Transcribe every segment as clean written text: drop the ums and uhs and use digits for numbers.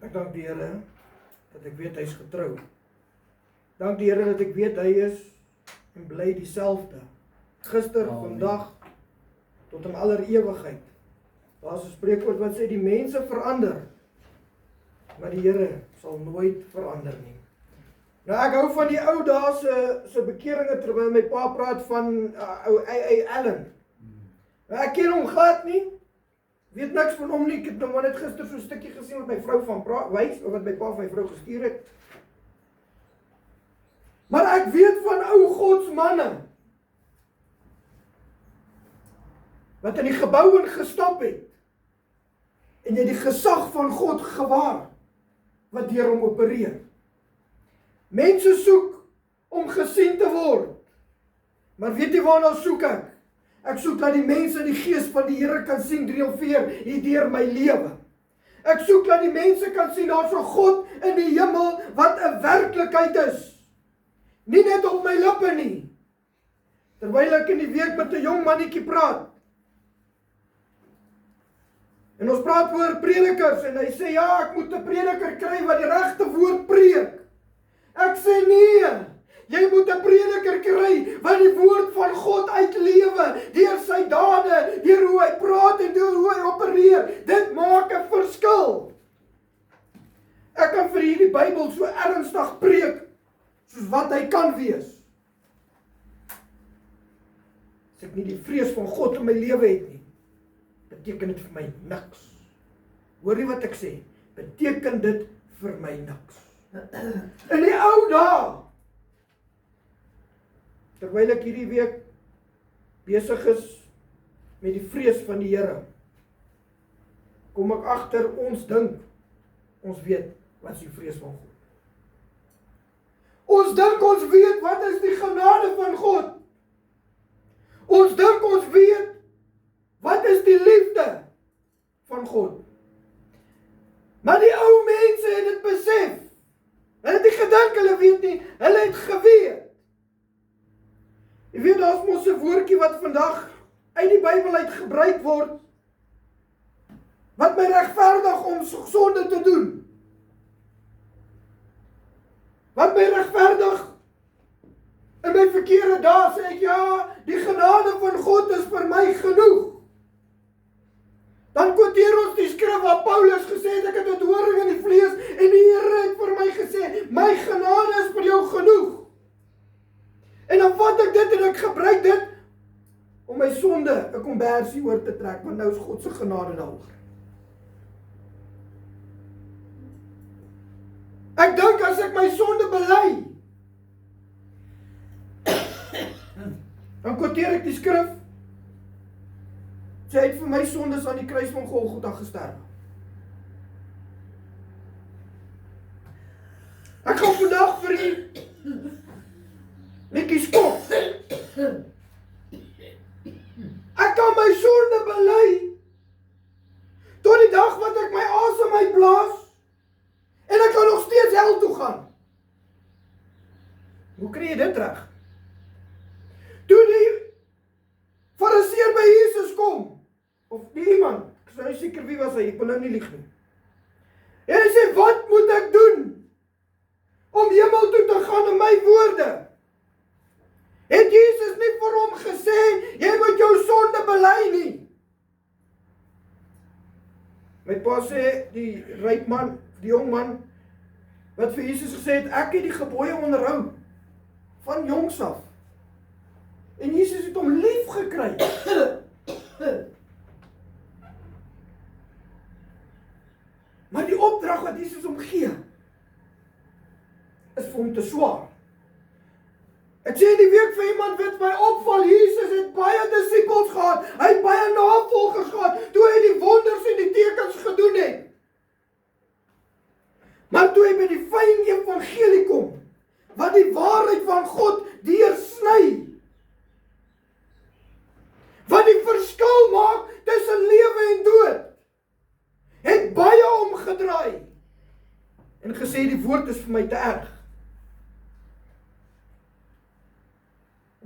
Ek dank die Here dat ek weet hy is getrou. Dank die Here dat ek weet hy is en bly dieselfde. Gister, vandag, tot in aller ewigheid. Daar is 'n spreekwoord wat sê die mense verander, maar die Here sal nooit verander nie. Nou ek hou van die ou dae se bekeringe terwyl my pa praat van ou Allen. Nou, ek ken hom glad nie. Weet niks van hom nie. Ek het nou net gister so 'n stukkie gesien wat my vrou van wys, of wat my pa van my vrou gestuur het. Maar ek weet van ou godsmanne wat in die gebou ingestap het en jy die gesag van God gewaar wat deur hom opereer. Mense soek om gesien te word. Maar weet jy waarna soek ek? Ek soek dat die mense die gees van die Here kan sien triomfeer hier deur my lewe. Ek soek dat die mense kan sien daar's 'n God in die hemel wat 'n werklikheid is. Nie net op my lippe nie. Terwyl ek in die week met 'n jong mannetjie praat. En ons praat oor predikers en hy sê ja, ek moet 'n prediker kry wat die regte woord preek. Ek sê nee. Jy moet 'n prediker kry wat die woord van God uitlewe, deur sy dade, deur hoe hy praat en deur hoe hy opereer. Dit maak 'n verskil. Ek kan vir hierdie Bybel so ernstig preek, soos wat hy kan wees. As ek nie die vrees van God in my lewe het nie, beteken dit vir my niks. Hoor nie wat ek sê, beteken dit vir my niks. In die ou dae, terwyl ek hierdie week besig is met die vrees van die Here, kom ek agter ons dink, ons weet wat is die vrees van God. Ons dink ons weet wat is die genade van God. Ons dink ons weet wat is die liefde van God. Maar die ou mense het dit besef. Hulle het nie gedink hulle weet nie, hulle het geweet. Jy weet, daar's mos 'n woordjie wat vandag uit die Bybel uit gebruik word, wat my regverdig om sonde te doen. Wat my regverdig in my verkeerde dae sê ek, ja, die genade van God is vir my genoeg. Dan quoteer ons die skrif waar Paulus gesê het, ek het 'n doring in die vlees en die Here het vir my gesê, my genade is vir jou genoeg. En dan vat ek dit en ek gebruik dit om my sonde 'n kombersie oor te trek, want nou is God se genade daaroor. Ek dink as ek my sonde bely, dan quoteer ek die skrif, sy het vir my sondes aan die kruis van Golgotha gesterf. Ek gaan vandag vir u netjie skop. Ek kan my sonde bely tot die dag wat ek my asem uitblaas en ek kan nog steeds hel toe gaan. Hoe kry jy dit reg? Toe die Fariseer by Jesus kom, of die iemand, ek is nou nie seker wie was hy, ek wil nou nie lieg nie. En hy sê, wat moet ek doen om hemel toe te gaan in my woorde? Het Jesus nie vir hom gesê, jy moet jou sonde bely nie? My pa sê, die ryk man, die jong man, wat vir Jesus gesê het, ek het die gebooie onderhou, van jongs af. En Jesus het hom lief gekry. Maar die opdrag wat Jesus hom gee, is vir hom te swaar. Ek sê die week vir iemand wat my opval, Jesus het baie disippels gehad, hy het baie navolgers gehad, toe hy die wonders en die tekens gedoen het. Maar toe hy by die fyn evangelie kom, wat die waarheid van God deursny, wat die verskil maak tussen lewe en dood, het baie omgedraai, en gesê die woord is vir my te erg.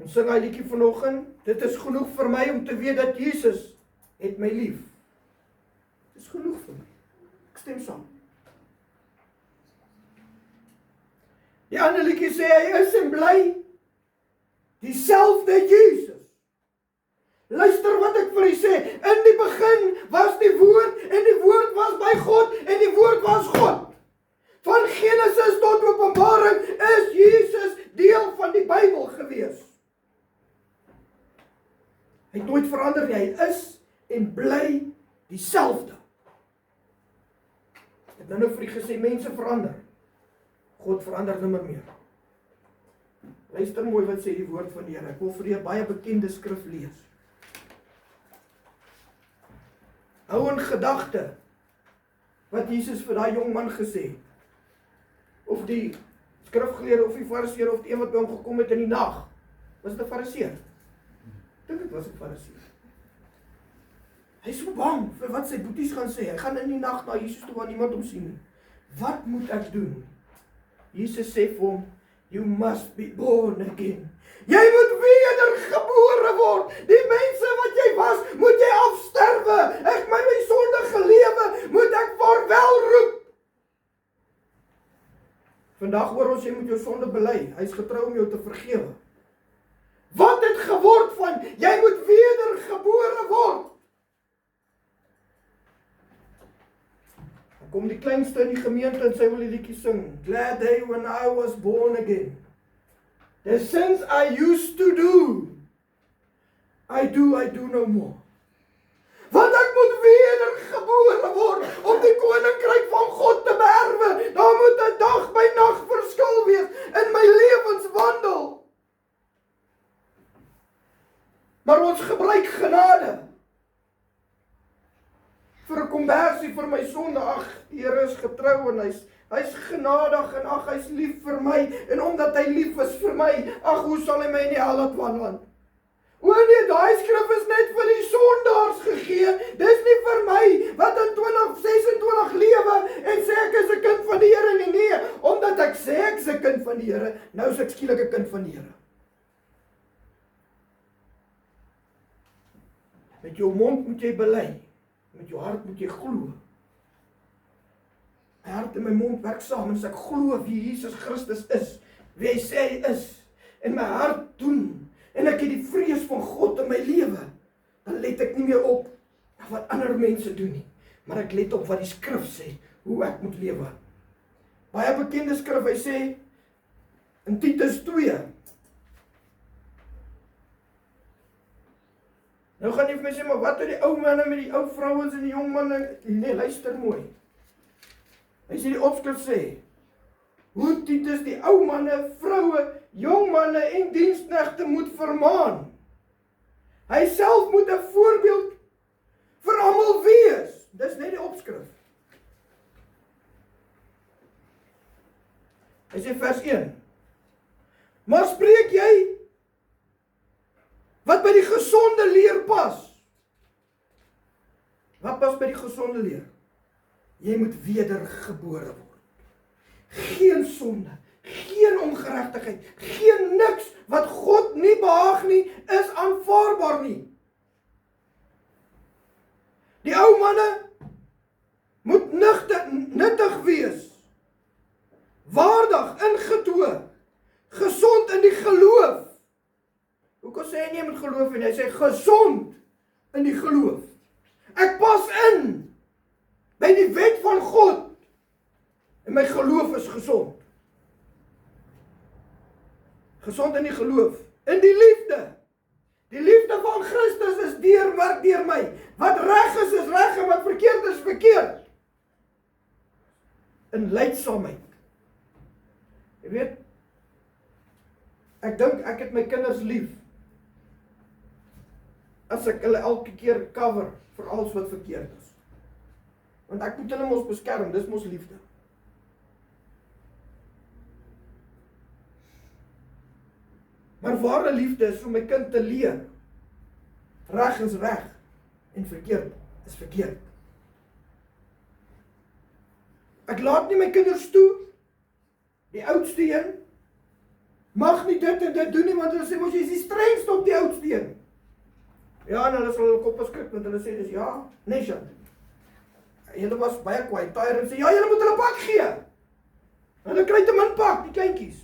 Ons sing hy liedjie vanoggend, dit is genoeg vir my om te weet dat Jesus het my lief. Dit is genoeg vir my. Ek stem saam. Die ander liedjie sê, hy is en bly dieselfde Jesus. Luister wat ek vir u sê, in die begin was die woord, en die woord was by God, en die woord was God. Van Genesis tot Openbaring is Jesus deel van die Bybel gewees. Hy het nooit verander nie, hy is en bly dieselfde. Ek het nou vir u gesê, mense verander. God verander nimmer meer. Luister mooi wat sê die woord van die Here. Ek wil vir u 'n baie bekende skrif lees. Hou in gedagte wat Jesus vir daai jong man gesê het. Of die skrifgeleerde of die fariseer of die een wat by hom gekom het in die nag. Was dit 'n fariseer? Ek dink dit was 'n fariseer. Hy is so bang vir wat sy boeties gaan sê. Hy gaan in die nag na Jesus toe waar niemand hom sien nie. Wat moet ek doen? Jesus sê vir hom, you must be born again. Jy moet wedergebore word. Die mense wat jy was, moet jy afsterwe. Ek my sondige lewe moet ek vaarwel roep. Vandag hoor ons, jy moet jou sonde bely. Hy is getrou om jou te vergewe. Wat het geword van, jy moet wedergebore word? Dan kom die kleinste in die gemeente en sy wil die liedjie sing. Glad day when I was born again. The sins I used to do, I do no more. Want ek moet wedergebore word om die koninkryk van God te beerwe. Daar moet 'n dag by nag verskil wees in my lewenswandel. Maar ons gebruik genade vir 'n konversie vir my sonde. Ag, die Here is getrou en hy's genadig en ag, hy's lief vir my. En omdat hy lief is vir my, ag, hoe sal hy my in die hel laat wandel? O nee, daai skrif is net vir die sondaars gegee. Dis nie vir my wat in 2026 lewe en sê ek is 'n kind van die Here nie. Nee, omdat ek sê ek is 'n kind van die Here, nou is ek skielik 'n kind van die Here. Met jou mond moet jy bely. Met jou hart moet jy glo. My hart en my mond werk saam en as ek glo wie Jesus Christus is, wie hy sê hy is, en my hart doen, en ek het die vrees van God in my lewe, dan let ek nie meer op wat ander mense doen nie, maar ek let op wat die skrif sê, hoe ek moet lewe. Baie bekende skrif, hy sê, in Titus 2, nou gaan jy vir my sê, maar wat het die ou manne met die ou vrouens en die jong manne? Nee, luister mooi. Hy sê die opskrif sê, hoe Titus die ou manne, vroue, jong manne en diensknegte moet vermaan. Hy self moet 'n voorbeeld vir almal wees. Dis net die opskrif. Hy sê vers 1. Maar spreek jy wat by die gesonde leer pas? Wat pas by die gesonde leer? Jy moet wedergebore word. Geen sonde, geen ongeregtigheid, geen niks wat God nie behaag nie, is aanvaarbaar nie. Die ou manne moet nuttig wees, waardig, ingetoe, gesond in die geloof. Hoekom sê hy nie met geloof nie? Hy sê gesond in die geloof. Ek pas in by die wet van God en my geloof is gesond. Gesond in die geloof, in die liefde. Die liefde van Christus is deurwerk deur my. Wat reg is reg en wat verkeerd is verkeerd. In lydsaamheid. Jy weet, ek dink ek het my kinders lief. As ek hulle elke keer cover vir alles wat verkeerd is. Want ek moet hulle mos beskerm, dis mos liefde. Maar ware liefde is om my kind te leer. Reg is reg en verkeerd is verkeerd. Ek laat nie my kinders toe, die oudste een, mag nie dit en dit doen nie, want hulle sê, mos jy is die strengste op die oudste een. Ja, en hulle sal hulle kop beskik, want hulle sê, dis ja, Nesha. Hulle was baie kwaai, Tyre, en sê, ja, julle moet hulle pak gee. Hulle kry te min pak, die kleintjies.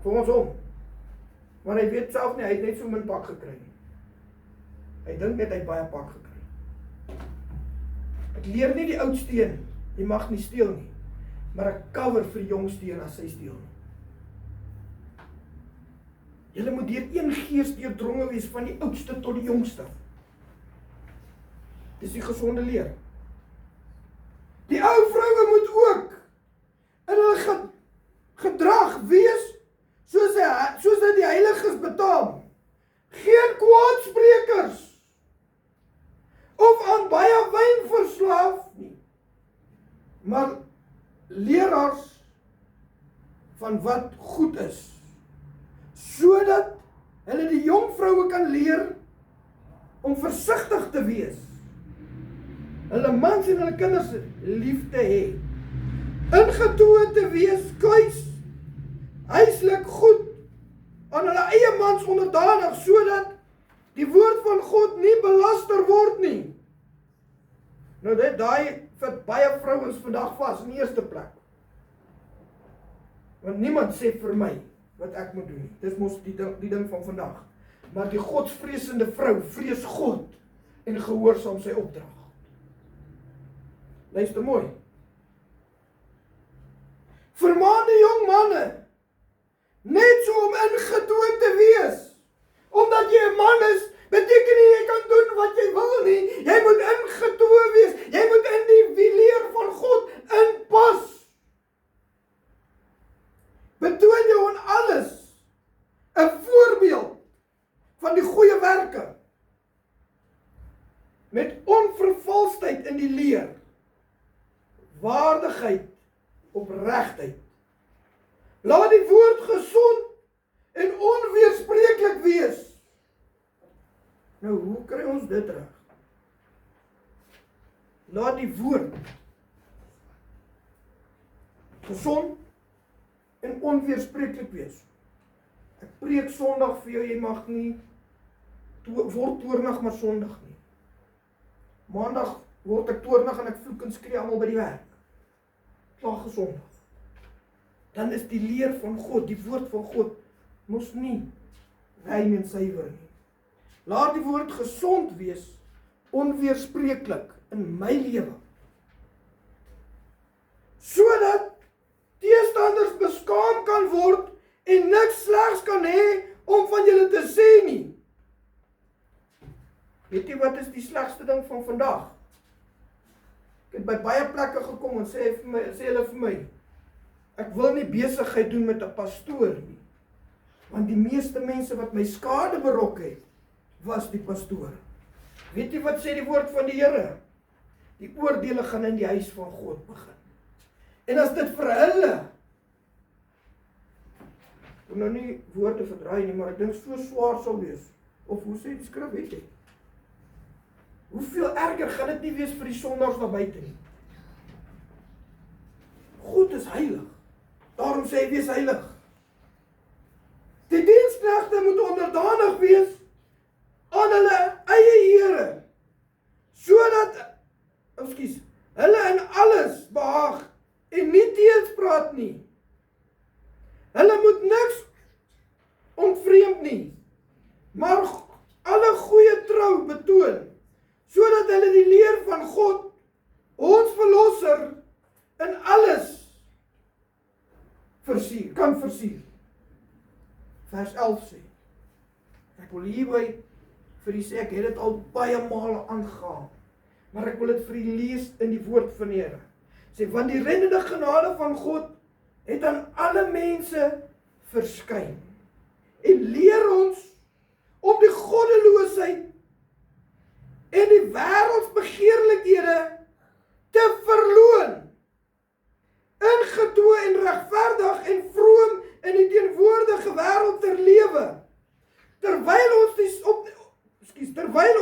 Volgens hom. Maar hy weet self nie, hy het net so min pak gekry nie. Hy dink net hy het baie pak gekry. Ek leer nie die oudste een, jy mag nie steel nie, maar ek cover vir die jongste een as hy steel nie. Julle moet deur een gees deurdronge wees van die oudste tot die jongste. Dis die gesonde leer. Die ou vroue moet ook in hulle gedrag wees soos dit die heiliges betaam. Geen kwaadsprekers of aan baie wyn verslaaf nie, maar leraars van wat goed is, sodat hulle die jong vroue kan leer om versigtig te wees, hulle mans en hulle kinders lief te hê, ingetoe te wees, kuis, huislik goed, aan hulle eie mans onderdanig, sodat die woord van God nie belaster word nie. Nou dit daai vir baie vrouens vandag vas in die eerste plek. Want niemand sê vir my wat ek moet doen nie. Dis mos die ding van vandag. Maar die godsvreesende vrou vrees God en gehoorsaam sy opdrag. Luister mooi. Vermaan die jong manne net so om ingetoe te wees. Omdat jy 'n man is, beteken nie jy kan doen wat jy wil nie. Jy moet ingetoe wees. Jy moet in die leer van God inpas. Betoon jou in alles 'n voorbeeld van die goeie werke. Met onvervalsheid in die leer. Waardigheid, opregtheid. Laat die woord gesond en onweerspreeklik wees. Nou, hoe kry ons dit reg? Laat die woord gesond en onweerspreeklik wees. Ek preek Sondag vir jou, jy mag nie word toornig maar Sondag nie. Maandag word ek toornig en ek vloek en skree almal by die werk. Klaar gesondig. Dan is die leer van God, die woord van God, mos nie rein en suiwer nie. Laat die woord gesond wees, onweerspreeklik in my lewe. Sodat teestanders beskaam kan word en niks slegs kan hê om van julle te sê nie. Weet jy wat is die slegste ding van vandag? Ek het by baie plekke gekom en sê hulle vir my, ek wil nie besigheid doen met 'n pastoor nie, want die meeste mense wat my skade berokken het, was die pastoor. Weet jy wat sê die woord van die Here? Die oordeele gaan in die huis van God begin. En as dit vir hulle, ek wil nou nie woorde verdraai nie, maar ek dink so swaar sal wees, of hoe sê die skrif, weet jy? Hoeveel erger gaan dit nie wees vir die sondaars daar buite nie? God is heilig. Daarom sê hy, wees heilig. Die diensknegte moet onderdanig wees aan hulle eie Here, sodat, hulle in alles behaag en nie teenspraat nie. Hulle moet niks ontvreemd nie, maar alle goeie trou betoon, sodat hulle die leer van God, ons verlosser, in alles kan versier. Vers 11 sê, ek wil hierby vir u sê, ek het dit al baie male aangehaal, maar ek wil dit vir u lees in die woord van die Here. Sê, want die reddende genade van God het aan alle mense verskyn en leer ons om die goddeloosheid en die wêreldsbegeerlikhede te verloon, ingetoe en regverdig en vroom in die teenwoordige wêreld ter lewe, terwyl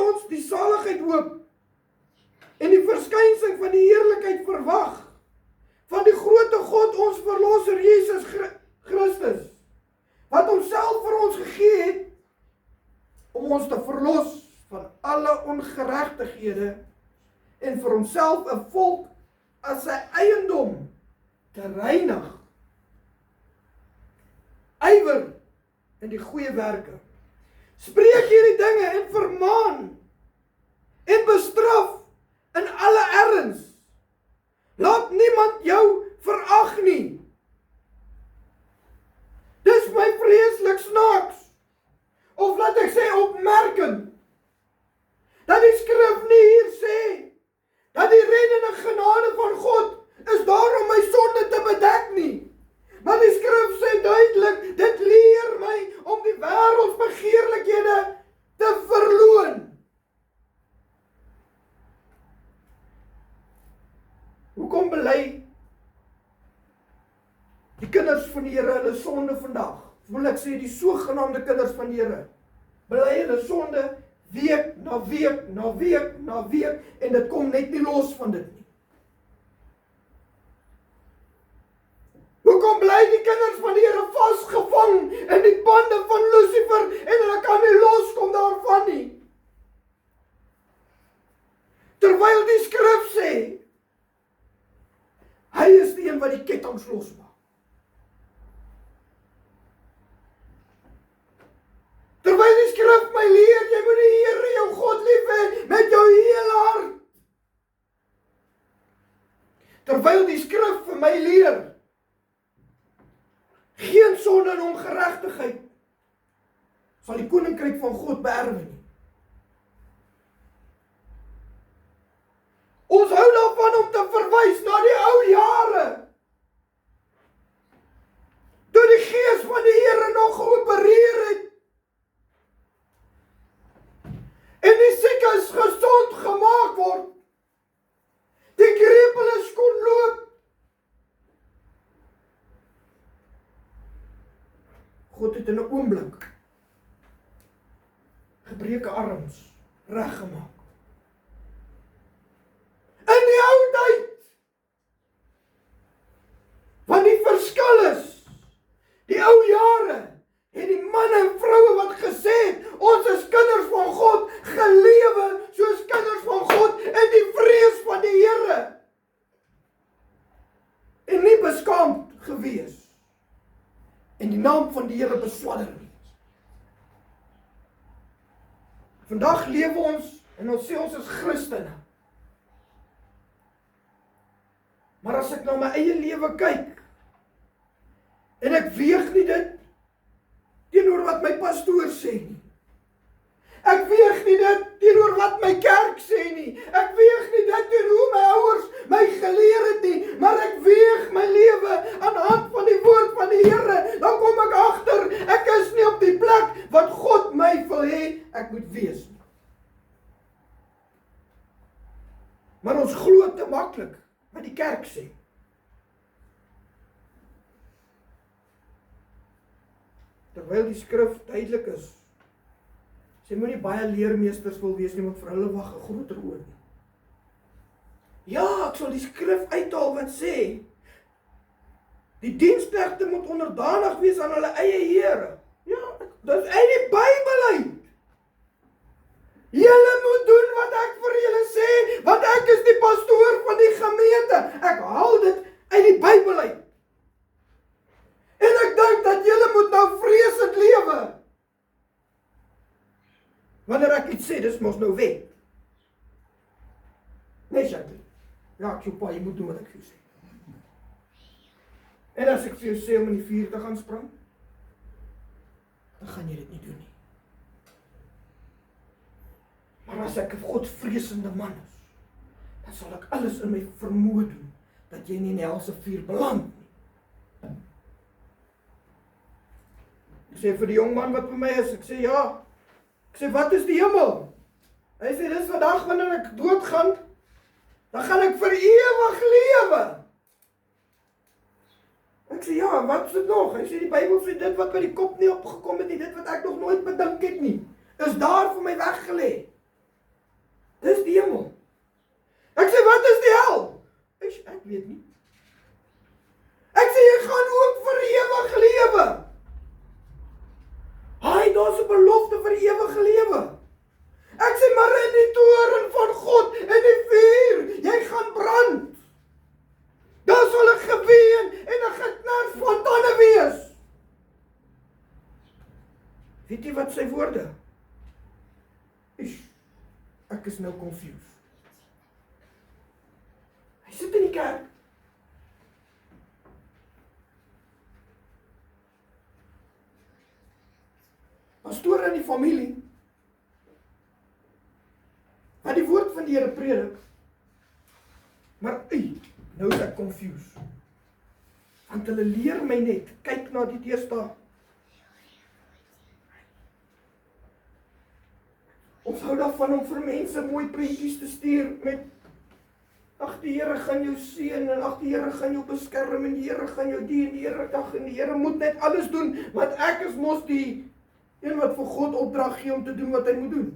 ons die saligheid hoop en die verskynsing van die heerlikheid verwag, van die groote God, ons verlosser Jesus Christus, wat homself vir ons gegee het, om ons te verlos van alle ongeregtighede en vir homself 'n volk as sy eiendom te reinig ywer in die goeie werke. Spreek hierdie dinge en vermaan en bestraf in alle erns. Laat niemand jou verag nie. Dis my vreeslik snaaks, of laat ek sê opmerkend, dat die skrif nie hier sê, dat die reddende genade van God is daar om my sonde te bedek nie. Maar die skrif sê duidelik, dit leer my om die wêreldsbegeerlikhede te verloon. Hoekom bely die kinders van die Here hulle sonde vandag? Wil ek sê die sogenaamde kinders van die Here bely hulle sonde week na week na week na week en dit kom net nie los van dit nie. Hoekom bly die kinders van die Here vasgevang in die bande van Lucifer en hulle kan nie loskom daarvan nie? Terwyl die skrif sê, hy is die een wat die kettinge losmaak. Terwyl die skrif my leer, jy moet die Here jou God lief hê met jou hele hart. Terwyl die skrif vir my leer, geen sonde en ongeregtigheid sal die koninkryk van God beerwe nie. Ons hou daarvan om te verwys na die ou jare, toe die Gees van die Here nog geopereer het, en die siekes gesond gemaak word, die krepeles kon loop. God het in 'n oomblik gebreke arms reggemaak. In die ou tyd, want die verskil is, die ou jare, het die manne en vroue wat gesê het, ons is kinders van God, gelewe soos kinders van God in die vrees van die Here. En nie beskaamd gewees. En die naam van die Here beswadder nie. Vandag lewe ons, en ons sê ons is Christene. Maar as ek na my eie lewe kyk, en ek weeg nie dit teenoor wat my pastoor sê nie. Ek weeg nie dit teenoor wat my kerk sê nie. Ek weeg nie dit teenoor hoe my ouers my geleer het nie. Maar ek weeg my lewe aan die hand van die woord van die Here. Dan kom ek agter, ek is nie op die plek wat God my wil hê ek moet wees nie. Maar ons glo te maklik wat die kerk sê. Terwyl die skrif duidelik is, sê moenie baie leermeesters wil wees nie, want vir hulle wag 'n groter oord nie. Ja, ek sal die skrif uithaal wat sê, die diensknegte moet onderdanig wees aan hulle eie here. Ja, dit is uit die Bybel uit. Julle moet doen wat ek vir julle sê, want ek is die pastoor van die gemeente. Ek haal dit uit die Bybel uit. En ek dink dat julle moet nou vreesend lewe. Wanneer ek iets sê, dis mos nou wet. Nee, Jackie. Ja, ek sê, pa, jy moet doen wat ek vir jou sê. En as ek vir jou sê om in die vuur te gaan spring, dan gaan jy dit nie doen nie. Maar as ek 'n Godvreesende man is, dan sal ek alles in my vermoë doen, dat jy nie in die helse vuur beland nie. Ek sê vir die jong man wat by my is, ek sê ja, ek sê wat is die hemel? Hy sê dis vandag wanneer ek doodgaan, dan gaan ek vir ewig lewe. Ek sê ja, wat is dit nog? Hy sê die Bybel sê dit wat by die kop nie opgekom het nie, dit wat ek nog nooit bedink het nie, is daar vir my weggelê. Dis die hemel. Ek sê wat is die hel? Ek weet nie. Ek sê jy gaan ook vir ewig lewe. Haai, daar's 'n belofte vir ewige lewe. Ek sê maar in die toren van God, in die vuur, jy gaan brand. Daar sal 'n geween en 'n geknars van tande wees. Weet jy wat sy woorde? Ek is nou confused. Hy sit in die kerk. Pastoor in die familie. Wat die woord van die Here predik. Maar nou is ek confused. Want hulle leer my net, kyk na die deesdae. Ons hou daarvan om vir mense mooi prentjies te stuur met ag die Here gaan jou seën en ag die Here gaan jou beskerm en die Here gaan jou die en die Here dag en die Here moet net alles doen want ek is mos die een wat vir God opdrag gee om te doen wat hy moet doen.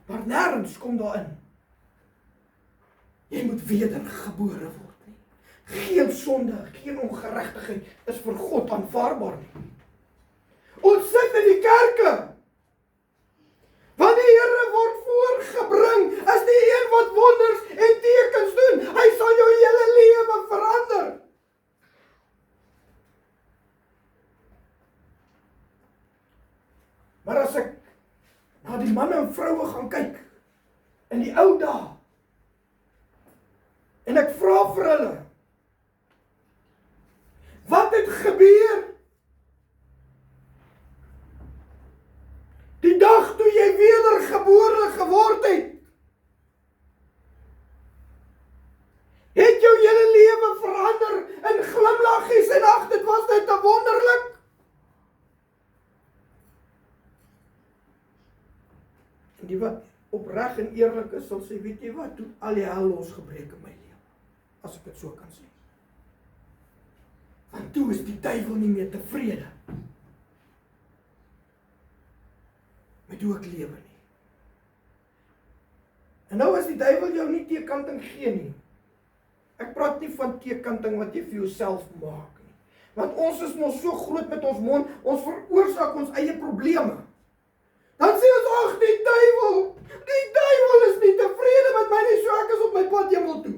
Maar nêrens kom daarin. Jy moet wedergebore word nie. Geen sonde, geen ongeregtigheid is vir God aanvaarbaar nie. Ons sit in die kerke. Want die Here word voorgebring as die een wat wonders en tekens doen. Hy sal jou hele lewe verander. Maar as ek na die manne en vroue gaan kyk in die ou dae en ek vra vir hulle, wat het gebeur? Die dag toe jy wedergebore geword het, het jou hele lewe verander in glimlaggies en ag, dit was net te wonderlik. En die wat opreg en eerlik is, sal sê, weet jy wat, toe al die hel losgebreek in my lewe, as ek dit so kan sê. Want toe is die duiwel nie meer tevrede met hoe ek lewe nie. En nou as die duiwel jou nie teekanting gee nie, ek praat nie van teekanting wat jy vir jouself maak nie, want ons is mos so groot met ons mond, ons veroorsaak ons eie probleme. Dan sê ons, ag die duiwel is nie tevrede met my nie, so ek is op my pad hemel toe.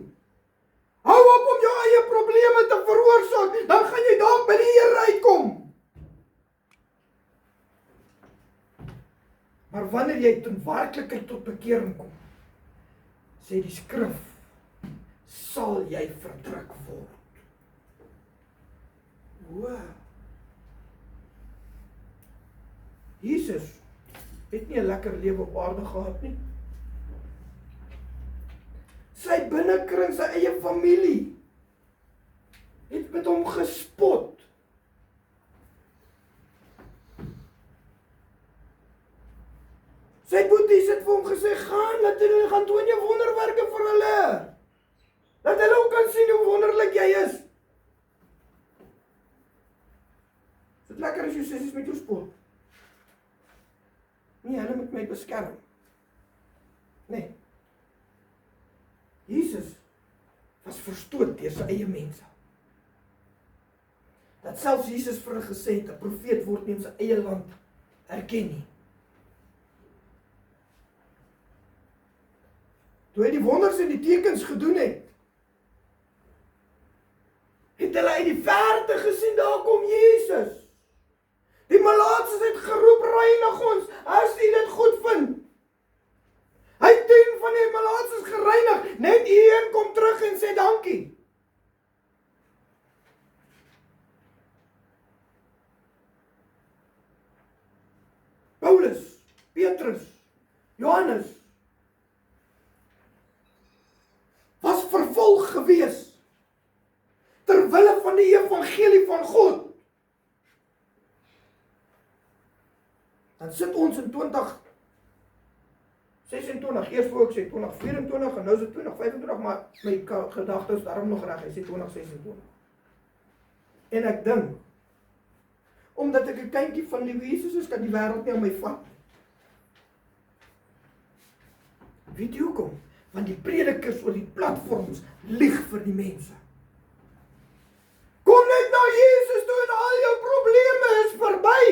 Hou op om jou eie probleme te veroorsaak, dan gaan jy dalk by die Here uitkom. Maar wanneer jy ten werklikheid tot bekering kom, sê die skrif, sal jy verdruk word. Wow. Jesus het nie 'n lekker lewe op aarde gehad nie. Sy binnekring, sy eie familie, het met hom gespot. Sy boeties het vir hom gesê, laat hulle gaan doen jou wonderwerke vir hulle. Laat hulle ook kan sien hoe wonderlik jy is. Is dit lekker as jou sissies met jou spot? Nee, hulle moet my beskerm. Nee. Jesus was verstoot deur sy eie mense. Dat selfs Jesus vir hulle gesê het, 'n profeet word nie in sy eie land erken nie. Toe hy die wonders en die tekens gedoen het, het hulle uit die verte gesien, daar kom Jesus. Die malaatses het geroep, reinig ons, as u dit goed vind. Hy het 10 van die malaatses gereinig, net een kom terug en sê dankie. Paulus, Petrus, Johannes, was vervolg gewees, terwille van die evangelie van God. Dan sit ons in 2026, eers voor ek sê 2024 en nou is dit 2025, maar my gedagtes daarom nog reg, hy sê 2026. En ek dink, omdat ek 'n kindjie van die Jesus is, kan die wêreld nie aan my vat nie. Weet jy hoekom? Want die predikers oor die platforms lieg vir die mense. Kom net na Jesus toe en al jou probleme is verby.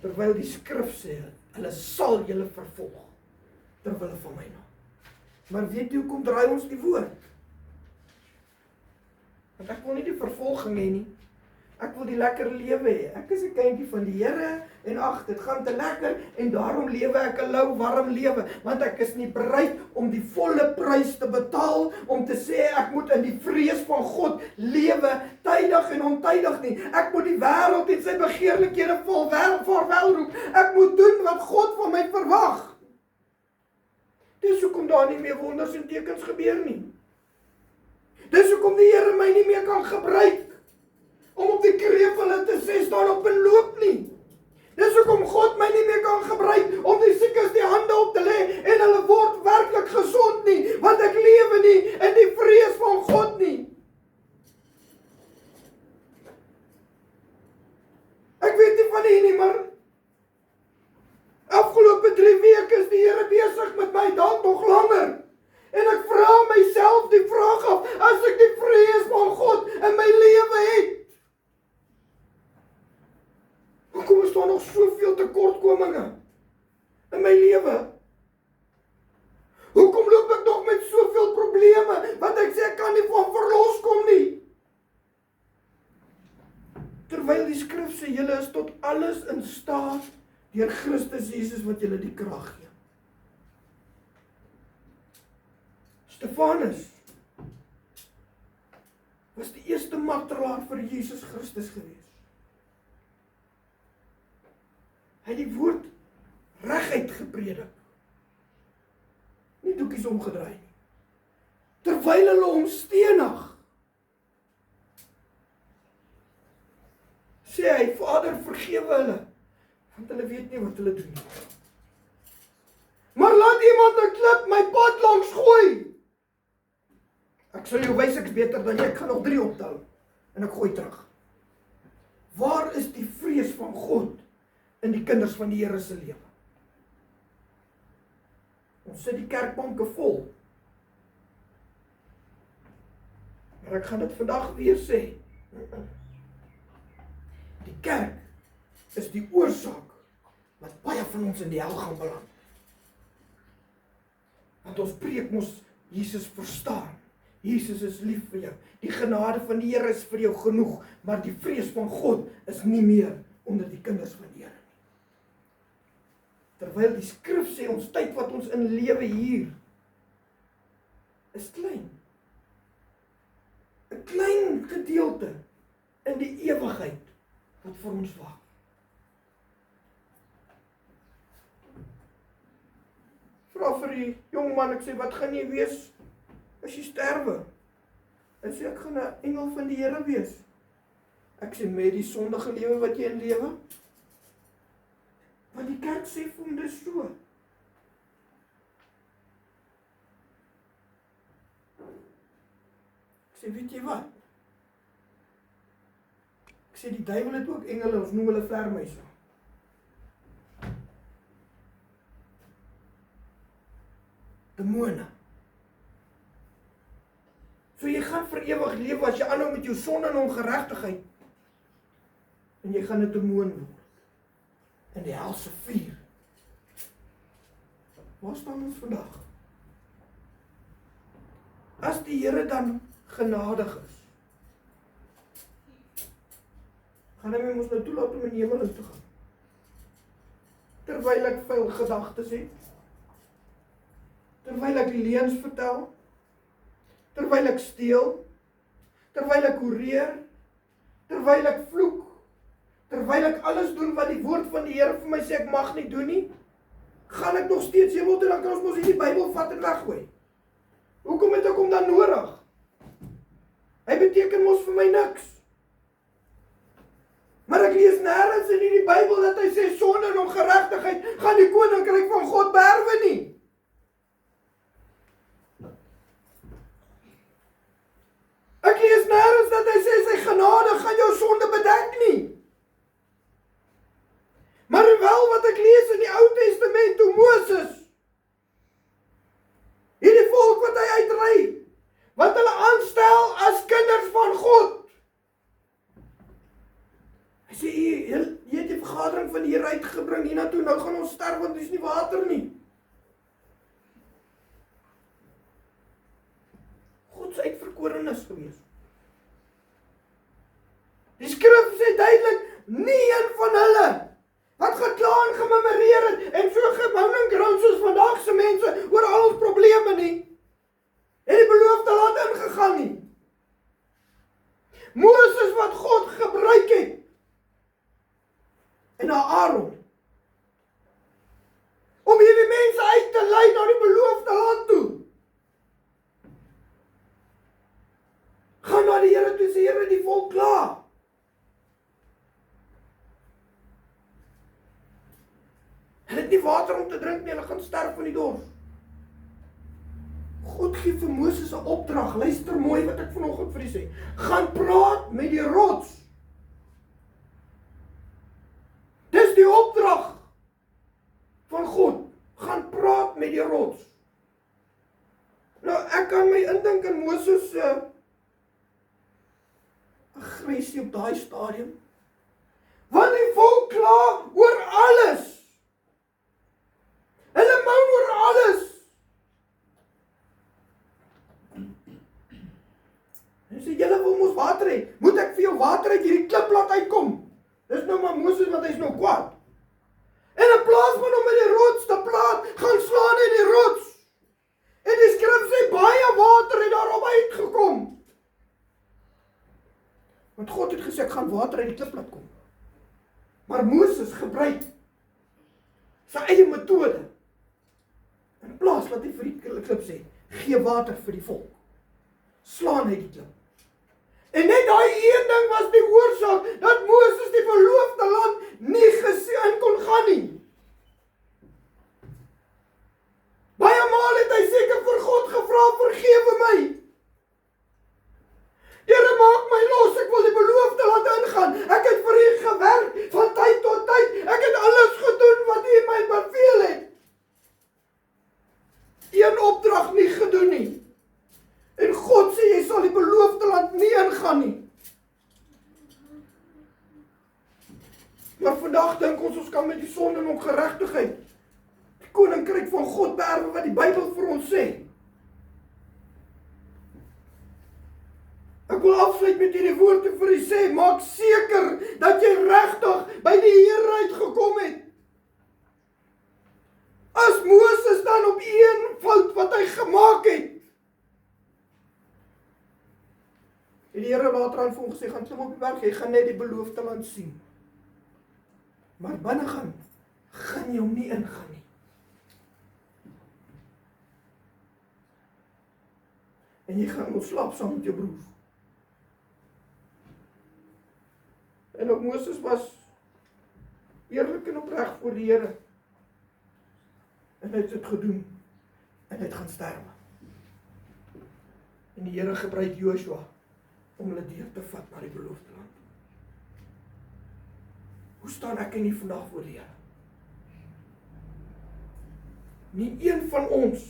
Terwyl die skrif sê, hulle sal julle vervolg, terwille van my naam. Maar weet jy hoekom draai ons die woord? Want ek wil nie die vervolging hê nie. Ek wil die lekker lewe hê. Ek is 'n kindjie van die Here en ag, dit gaan te lekker en daarom lewe ek 'n lou, warm lewe, want ek is nie bereid om die volle prys te betaal om te sê ek moet in die vrees van God lewe, tydig en ontydig nie. Ek moet die wêreld en sy begeerlikhede vaarwel roep. Ek moet doen wat God van my verwag. Dis hoekom daar nie meer wonders en tekens gebeur nie. Dis hoekom die Here my nie meer kan gebruik om op die kreef hulle te sê staan op en loop nie. Dis hoekom God my nie meer kan gebruik om die siekes die hande op te lê en hulle word werklik gesond nie, want ek lewe nie in die vrees van God nie. Ek weet nie van nie, maar afgelope 3 weke is die Here besig met my, dalk nog langer. En ek vra myself die vraag af, as ek die vrees van God in my lewe het, hoekom is daar nog soveel tekortkominge in my lewe? Hoekom loop ek nog met soveel probleme, wat ek sê ek kan nie van verlos kom nie? Terwyl die skrif sê, julle is tot alles in staat deur Christus Jesus wat julle die krag gee. Stefanus was die eerste martelaar vir Jesus Christus gewees. Hy het die woord reguit gepredik. Nie doekies omgedraai nie. Terwyl hulle hom stenig, sê hy, Vader, vergewe hulle, want hulle weet nie wat hulle doen nie. Maar laat iemand 'n klip my pad langs gooi. Ek sal jou wys ek's beter dan jy, ek gaan nog 3 optel en ek gooi terug. Waar is die vrees van God in die kinders van die Here se lewe? Ons sit die kerkbanke vol. Maar ek gaan dit vandag weer sê. Die kerk is die oorsaak wat baie van ons in die hel gaan beland. Want ons preek mos Jesus verstaan. Jesus is lief vir jou. Die genade van die Here is vir jou genoeg, maar die vrees van God is nie meer onder die kinders van die Here nie. Terwyl die skrif sê ons tyd wat ons in lewe hier is klein. 'n Klein gedeelte in die ewigheid wat vir ons wag. Vra vir die jong man, ek sê, wat gaan jy wees as jy sterwe? Hy sê, ek gaan 'n engel van die Here wees. Ek sê, met die sondige lewe wat jy in lewe? Want die kerk sê vir hom dis so. Ek sê, weet jy wat? Ek sê, die duiwel het ook engele, ons noem hulle vlermuise. Demone. So jy gaan vir ewig lewe as jy aanhou met jou sonde en ongeregtigheid. En jy gaan 'n demoon word. In die helse vuur. Waar staan ons vandag? As die Here dan genadig is, gaan hy my mos nou toelaat om in die hemel in te gaan. Terwyl ek vuil gedagtes het, terwyl ek leuns vertel, terwyl ek steel, terwyl ek hoereer, terwyl ek vloek, terwyl ek alles doen wat die woord van die Here vir my sê ek mag nie doen nie, gaan ek nog steeds hemel toe, dan kan ons mos nie die Bybel vat en weggooi. Hoekom het ek hom dan nodig? Hy beteken mos vir my niks. Maar ek lees nêrens in die Bybel dat hy sê sonde en ongeregtigheid gaan die koninkryk van God beerwe nie. Ek lees nêrens dat hy sê sy genade gaan jou sonde bedek nie. Maar wel wat ek lees in die Ou Testament toe Moses, hierdie volk wat hy uitry, wat hulle aanstel as kinders van God. Hy sê, jy het die vergadering van die Here uitgebring hiernatoe, nou gaan ons sterf want dis nie water nie. God se uitverkorenes gewees. Die skrif sê duidelik, nie een van hulle wat gekla en gememoreer het en so gebouning grond soos vandag se mense oor al ons probleme nie, het die beloofde land ingegaan nie. Moses wat God gebruik het en Aaron om hierdie mense uit te lei na die beloofde land toe. Gaan na die Here toe, sê Here, die volk klaar. Hulle het nie water om te drink nie, hulle gaan sterf van die dors. God gee vir Moses 'n opdrag, luister mooi wat ek vanoggend vir u sê. Gaan praat met die rots. Dis die opdrag van God. Gaan praat met die rots. Nou, ek kan my indink in Moses se aggressie op daai stadium. Want die volk kla oor alles. Hulle moan oor alles. En sê, julle wil mos water hê. Moet ek vir jou water uit hierdie klip laat uitkom? Dis nou maar Moses, want hy's nou kwaad. En in plaas van om met die rots te praat, gaan slaan hy die rots. En die skrif sê, baie water het daarop uitgekom. Want God het gesê, ek gaan water uit die klip laat kom. Maar Moses gebruik sy eie metode. In plaas wat hy vir die klip sê, gee water vir die volk. Slaan hy die klip. En net daai een ding was die oorsaak dat Moses die beloofde land nie in kon gaan nie. Baie maal het hy seker vir God gevra, vergewe my. Here, maak my los, ek wil die beloofde land ingaan. Ek het vir u gewerk van tyd tot tyd. Ek het alles gedoen wat u my beveel het. Een opdrag nie gedoen nie. En God sê, jy sal die beloofde land nie ingaan nie. Maar vandag dink ons kan met die sonde en ongeregtigheid die koninkryk van God beerwe wat die Bybel vir ons sê. Ek wil afsluit met hierdie woorde vir u sê, maak seker dat jy regtig by die Here uitgekom het. As Moses dan op een fout wat hy gemaak het, en die Here later aan vir hom gesê, gaan klim op die berg, jy gaan net die beloofde land sien. Maar binne gaan jy hom nie ingaan nie. En jy gaan ontslaap saam met jou broers. En ook Moses was eerlik en opreg voor die Here. En hy het dit gedoen. En hy het gaan sterwe. En die Here gebruik Joshua om hulle deur te vat na die beloofde land. Hoe staan ek en u vandag voor die Here? Nie een van ons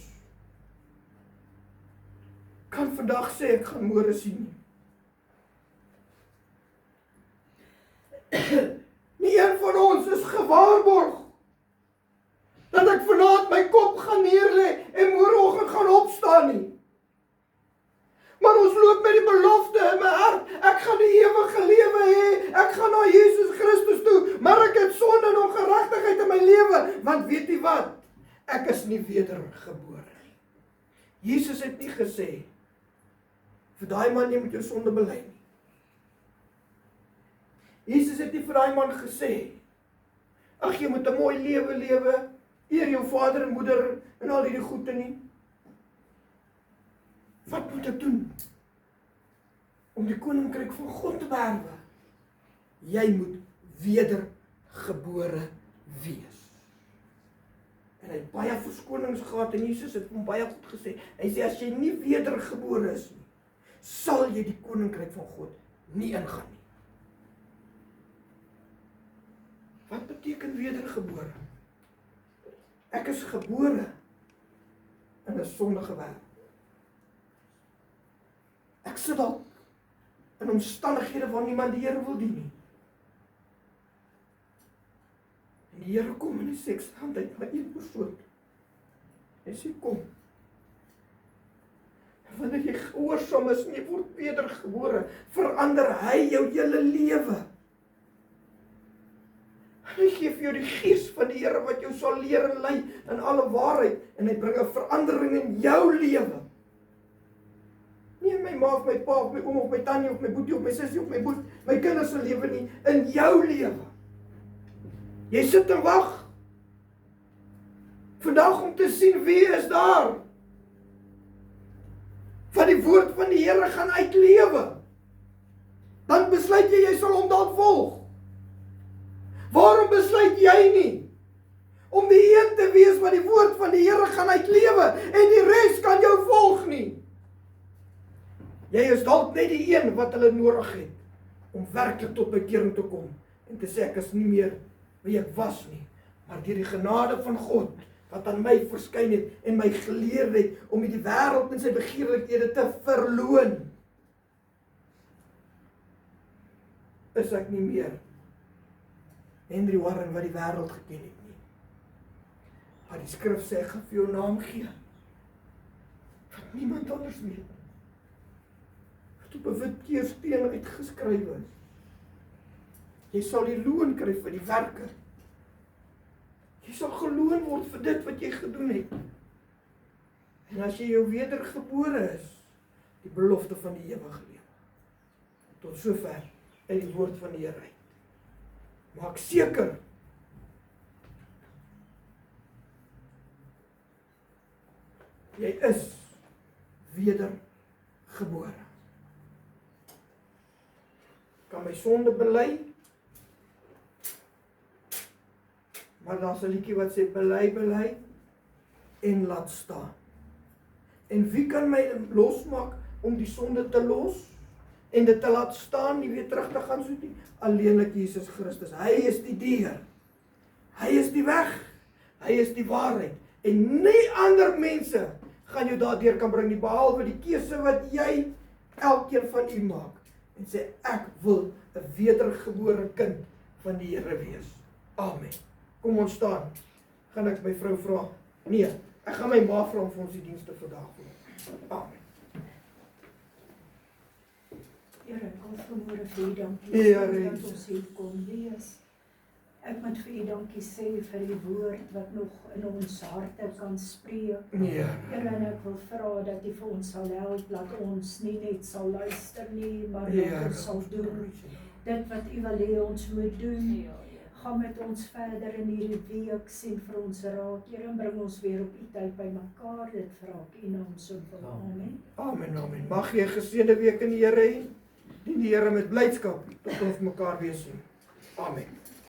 kan vandag sê ek gaan môre sien nie. Nie een van ons is gewaarborg dat ek vanaand my kop gaan neerlê en môreoggend gaan opstaan nie. Maar ons loop met die belofte in my hart, ek gaan die ewige lewe hê, ek gaan na Jesus Christus toe, maar ek het sonde en ongeregtigheid in my lewe, want weet jy wat? Ek is nie wedergebore nie. Jesus het nie gesê, vir daai man jy moet jou sonde bely nie. Jesus het nie vir daai man gesê, ag jy moet 'n mooi lewe lewe, eer jou vader en moeder en al die goede nie. Wat moet ek doen om die koninkryk van God te beerwe? Jy moet wedergebore wees. En hy het baie verskonings gehad en Jesus het hom baie goed gesê. Hy sê as jy nie wedergebore is nie, sal jy die koninkryk van God nie ingaan nie. Wat beteken wedergebore? Ek is gebore in 'n sondige wêreld. Ek sit dalk in omstandighede waar niemand die Here wil dien nie. En die Here kom en hy sê, ek staan uit my een persoon. Hy sê, kom. Wanneer jy gehoorsaam is en jy word wedergebore, verander hy jou hele lewe. Hy gee vir jou die gees van die Here wat jou sal leer en lei in alle waarheid en hy bring 'n verandering in jou lewe. Nie my ma of my pa of my oom of my tannie of my boetie of my sussie of my kinders se lewe nie, in jou lewe. Jy sit en wag vandag om te sien wie is daar. Van die woord van die Here gaan uitlewe. Dan besluit jy sal hom dalk volg. Waarom besluit jy nie om die een te wees wat die woord van die Here gaan uitlewe en die res kan jou volg nie? Jy is dalk net die een wat hulle nodig het om werklik tot bekering te kom en te sê ek is nie meer wie ek was nie, maar deur die genade van God wat aan my verskyn het en my geleer het om die wêreld en sy begeerlikhede te verloon, is ek nie meer Henry Warren wat die wêreld geken het nie. Maar die skrif sê ek gaan vir jou naam gee wat niemand anders weet. Wat op 'n wit keersteen uitgeskryf is. Jy sal die loon kry vir die werke. Jy sal geloon word vir dit wat jy gedoen het. En as jy jou wedergebore is, die belofte van die ewige lewe. Tot sover in die woord van die Here uit. Maak seker jy is wedergebore. Kan my sonde bely, maar daar's 'n liedjie wat sê bely en laat staan. En wie kan my losmaak om die sonde te los en dit te laat staan, nie weer terug te gaan soet nie? Alleenlik Jesus Christus. Hy is die deur. Hy is die weg. Hy is die waarheid. En nie ander mense gaan jou daardeur kan bring nie, behalwe die keuse wat jy, elkeen van u maak. En sê, ek wil 'n wedergebore kind van die Here wees. Amen. Kom ons staan. Gaan ek my vrou vra? Nee, ek gaan my ma vra om vir ons die dienste vandag te doen. Amen. Here, ek wil vanmôre vir u dankie Here, dat ons hier kon wees. Ek moet vir u dankie sê vir die woord wat nog in ons harte kan spreek. Nee. Here, en ek wil vra dat u vir ons sal help, dat ons nie net sal luister nie, maar dat Here, ons sal doen dit wat u wil hê ons moet doen. Gaan met ons verder in hierdie week, sien vir ons raad, Here, en bring ons weer op u tyd by mekaar. Dit vra ek u naam so vir amen. Amen, amen. Mag jy 'n geseënde week in die Here hê. Dien die Here met blydskap tot ons mekaar weer sien. Amen.